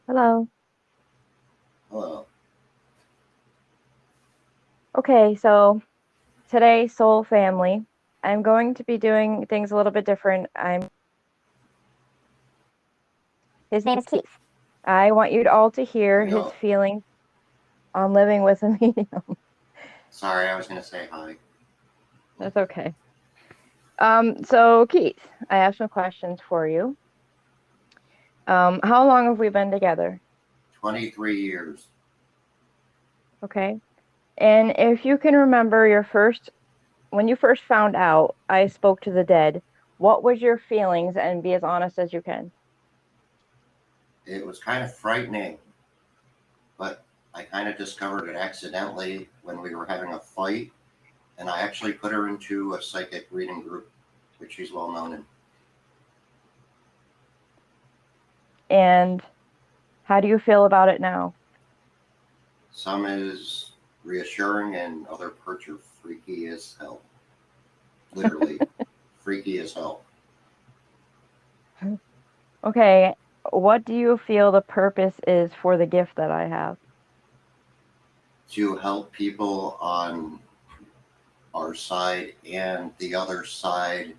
Hello. Hello. Okay, so today, Soul Family. I'm going to be doing things a little bit different. His name is Keith. I want you all to There hear you his go. feelings on living with a medium. Sorry, I was going to say hi. That's okay. So Keith, I have some questions for you. How long have we been together? 23 years. Okay. And if you can remember when you first found out I spoke to the dead, what was your feelings and be as honest as you can? It was kind of frightening, but I kind of discovered it accidentally when we were having a fight, and I actually put her into a psychic reading group, which she's well known in. And how do you feel about it now? Some is reassuring, and other parts are freaky as hell. Literally, freaky as hell. Okay, what do you feel the purpose is for the gift that I have? To help people on our side and the other side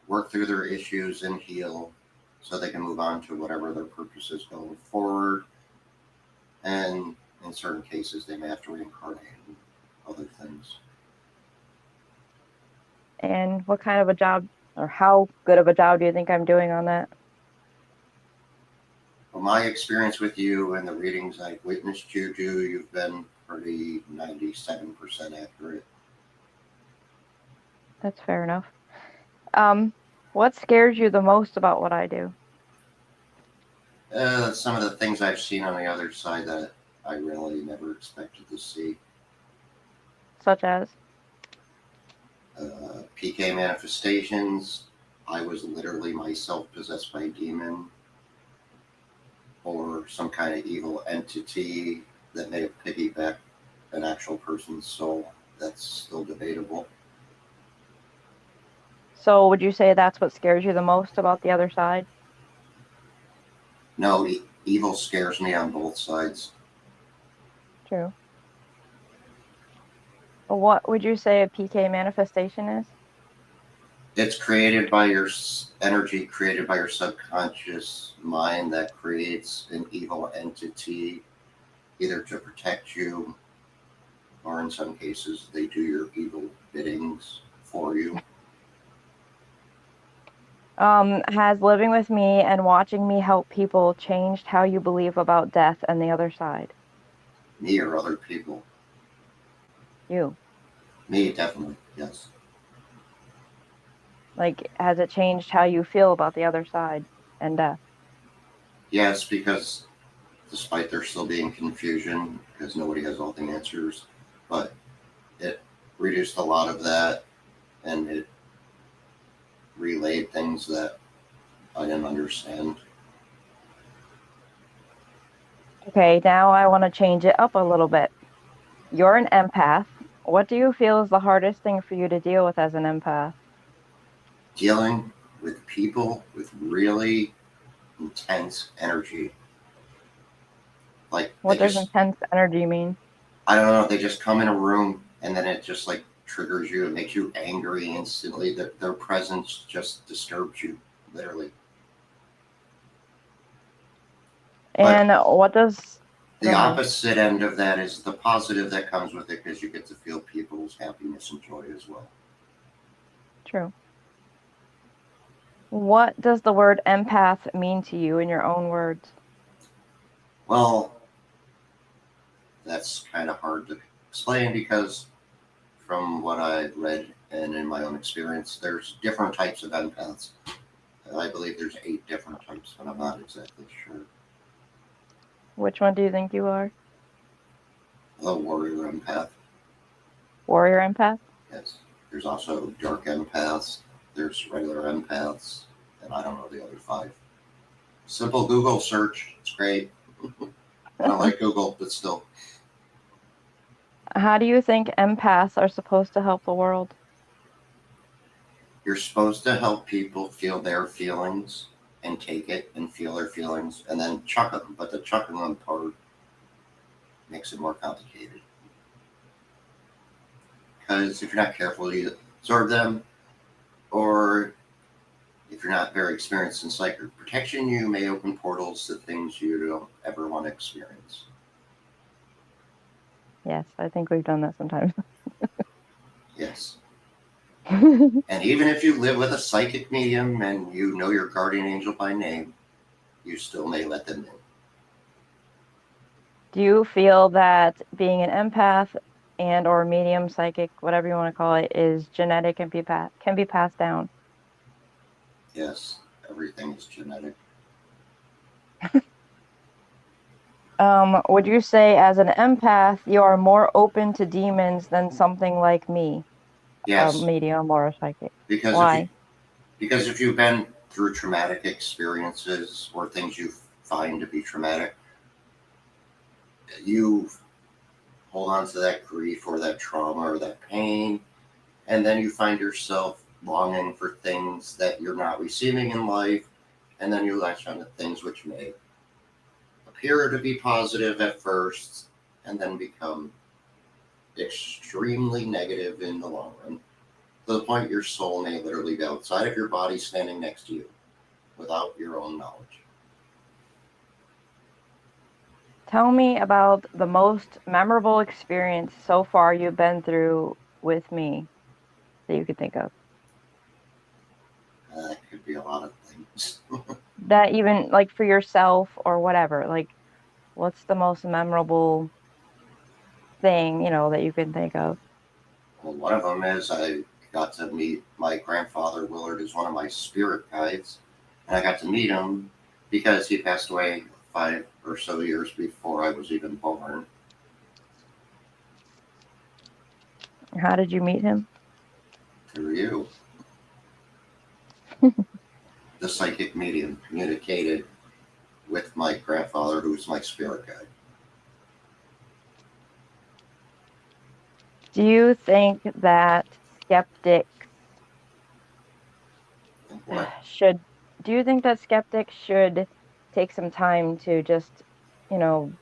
work through their issues and heal so they can move on to whatever their purpose is going forward. And in certain cases, they may have to reincarnate and other things. And what kind of a job or how good of a job do you think I'm doing on that? From my experience with you and the readings I've witnessed you do, you've been pretty 97% accurate. That's fair enough. Um, what scares you the most about what I do? Some of the things I've seen on the other side that I really never expected to see. Such as, PK manifestations. I was literally myself possessed by a demon or some kind of evil entity that may have piggybacked an actual person's soul. That's still debatable. so would you say that's what scares you the most about the other side? No, evil scares me on both sides. True. What would you say a PK manifestation is? It's created by your energy, created by your subconscious mind that creates an evil entity, either to protect you, or in some cases, they do your evil biddings for you. Has living with me and watching me help people changed how you believe about death and the other side? Me or other people. You. Me, definitely, yes. Like, has it changed how you feel about the other side and death? Yes, because despite there still being confusion, because nobody has all the answers, but it reduced a lot of that and it relayed things that I didn't understand. Okay, now I want to change it up a little bit. You're an empath. What do you feel is the hardest thing for you to deal with as an empath? Dealing with people with really intense energy. Like they What does just, intense energy mean? I don't know, they just come in a room and then it just like triggers you. It makes you angry instantly. Their presence just disturbs you, literally. But And what does, the go ahead. opposite end of that is the positive that comes with it because you get to feel people's happiness and joy as well. True. What does the word empath mean to you in your own words? Well, that's kind of hard to explain because from what I've read and in my own experience, there's different types of empaths. I believe there's 8 different types, but I'm not exactly sure. Which one do you think you are? The warrior empath, Warrior empath? yes. There's also dark empaths. There's regular empaths, and I don't know the other 5. Simple Google search, it's great. I don't like Google, but still. How do you think empaths are supposed to help the world? You're supposed to help people feel their feelings and take it and feel their feelings and then chuck them. But the chucking them part makes it more complicated. Because if you're not careful, you absorb them, or if you're not very experienced in psychic protection, you may open portals to things you don't ever want to experience. Yes, I think we've done that sometimes. Yes. And even if you live with a psychic medium and you know your guardian angel by name, you still may let them in. Do you feel that being an empath and or medium, psychic, whatever you want to call it, is genetic and can be passed down? Yes, everything is genetic. Would you say as an empath, you are more open to demons than something like me, a Yes, medium or a psychic? because if you Why? because if you've been through traumatic experiences or things you find to be traumatic, you hold on to that grief or that trauma or that pain, and then you find yourself longing for things that you're not receiving in life, and then you latch onto things which may appear to be positive at first and then become extremely negative in the long run, to the point your soul may literally be outside of your body standing next to you without your own knowledge. Tell me about the most memorable experience so far you've been through with me that you could think of. That could be a lot of things. That even like for yourself or whatever, like what's the most memorable thing, that you can think of? Well, one of them is I got to meet my grandfather Willard as one of my spirit guides, and I got to meet him because he passed away 5 or so years before I was even born. How did you meet him? Through you, the psychic medium, communicated with my grandfather, who's my spirit guide. Do you think that skeptics And what? should do you think that skeptics should take some time to just, you know,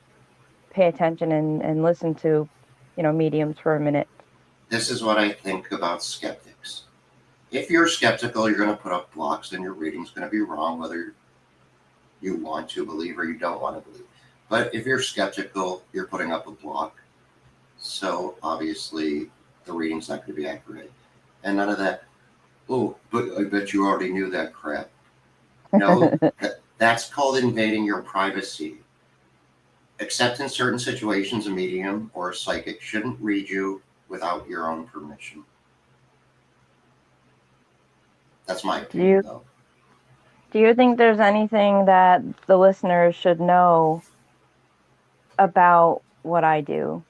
pay attention and listen to, mediums for a minute? This is what I think about skeptics. If you're skeptical, you're going to put up blocks, and your reading's going to be wrong, whether you want to believe or you don't want to believe. But if you're skeptical, you're putting up a block. So obviously, the reading's not going to be accurate. And none of that, oh, but I bet you already knew that crap. No, that's called invading your privacy. Except in certain situations, a medium or a psychic shouldn't read you without your own permission. That's my Do opinion, you though. do you think there's anything that the listeners should know about what I do?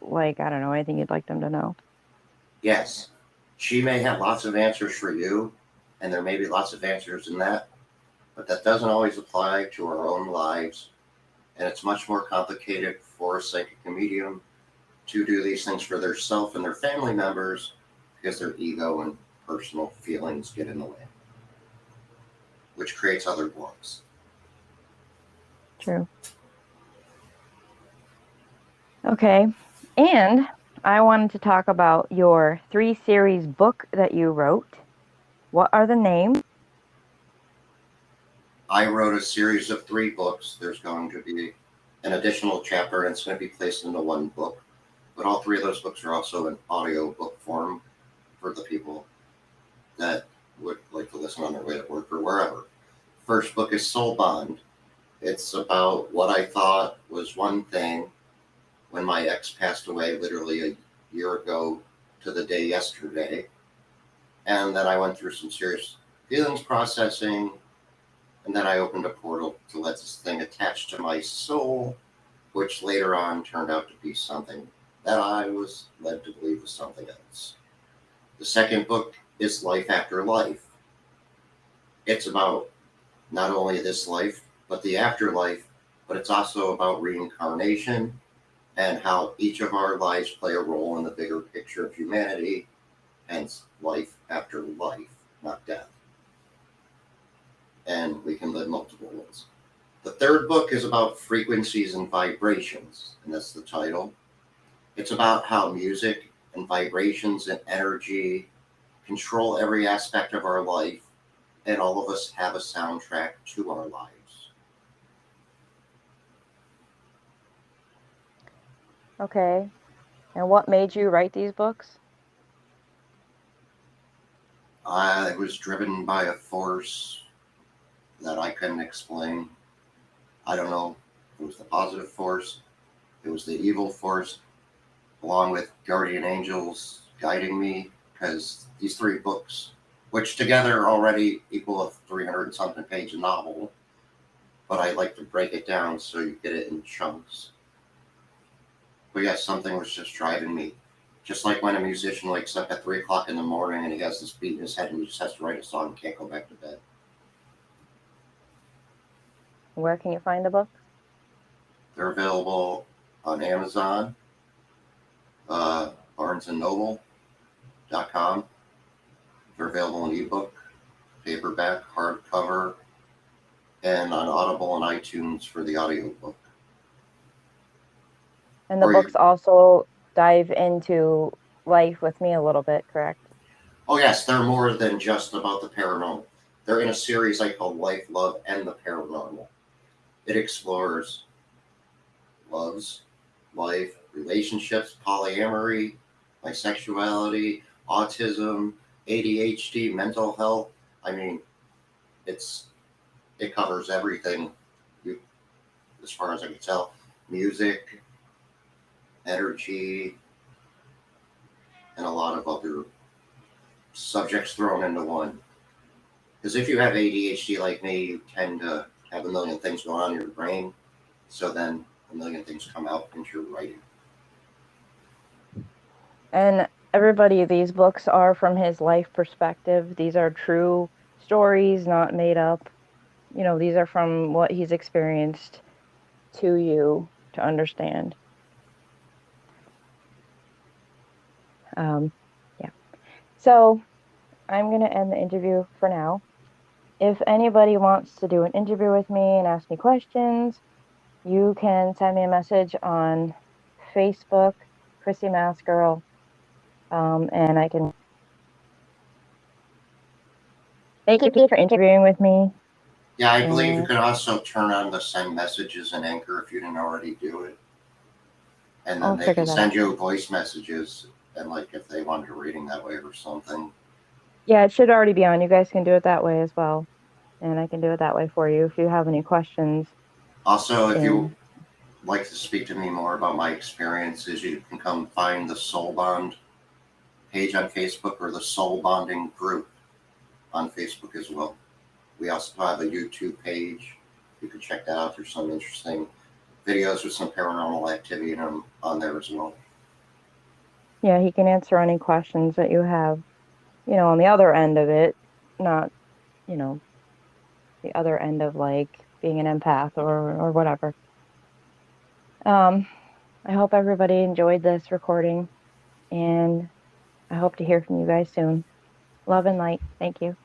Like, I don't know, anything you'd like them to know? Yes, she may have lots of answers for you, and there may be lots of answers in that, but that doesn't always apply to our own lives. And it's much more complicated for a psychic and medium to do these things for their self and their family members because their ego and personal feelings get in the way, which creates other blocks. True. Okay. And I wanted to talk about your 3-series book that you wrote. What are the names? I wrote a series of 3 books. There's going to be an additional chapter, and it's going to be placed into one book. But all 3 of those books are also in audio book form for the people that would like to listen on their way to work or wherever. First book is Soul Bond. It's about what I thought was one thing when my ex passed away literally a year ago to the day yesterday. And then I went through some serious feelings processing, and then I opened a portal to let this thing attach to my soul, which later on turned out to be something that I was led to believe was something else. The second book is Life After Life. It's about not only this life, but the afterlife, but it's also about reincarnation and how each of our lives play a role in the bigger picture of humanity, hence life after life, not death. and we can live multiple ones. The third book is about frequencies and vibrations, and that's the title. It's about how music and vibrations and energy control every aspect of our life, and all of us have a soundtrack to our lives. Okay. And what made you write these books? I was driven by a force that I couldn't explain. I don't know if it was the positive force, it was the evil force, along with guardian angels guiding me, because these three books, which together already equal a 300 and something page novel, but I like to break it down so you get it in chunks. But yeah, something was just driving me. Just like when a musician wakes up at 3 o'clock in the morning and he has this beat in his head and he just has to write a song and can't go back to bed. Where can you find the books? They're available on Amazon, BarnesandNoble.com. They're available in ebook, paperback, hardcover, and on Audible and iTunes for the audiobook. And the Or you, books also dive into life with me a little bit, correct? oh yes, they're more than just about the paranormal. They're in a series I call Life, Love, and the Paranormal. It explores loves, life, relationships, polyamory, bisexuality, autism, ADHD, mental health. I mean, it's it covers everything, as far as I can tell. Music, energy, and a lot of other subjects thrown into one. Because if you have ADHD like me, you tend to have a million things going on in your brain. So then a million things come out into your writing. And everybody, these books are from his life perspective. These are true stories, not made up. These are from what he's experienced to you to understand. Um, yeah. So I'm going to end the interview for now. If anybody wants to do an interview with me and ask me questions, you can send me a message on Facebook, Chrissy Mass Girl, and I can. Thank you for interviewing with me. Yeah, I believe you And can also turn on the send messages in Anchor if you didn't already do it. And then I'll they figure can that out. send you voice messages and like if they wanted a reading that way or something. Yeah, it should already be on. You guys can do it that way as well. And I can do it that way for you if you have any questions. Also, if you And like to speak to me more about my experiences, you can come find the Soul Bond page on Facebook or the Soul Bonding group on Facebook as well. We also have a YouTube page. You can check that out. There's some interesting videos with some paranormal activity on there as well. yeah, he can answer any questions that you have, on the other end of it, not, you know, the other end of like being an empath or whatever. Um, I hope everybody enjoyed this recording and I hope to hear from you guys soon. Love and light. Thank you.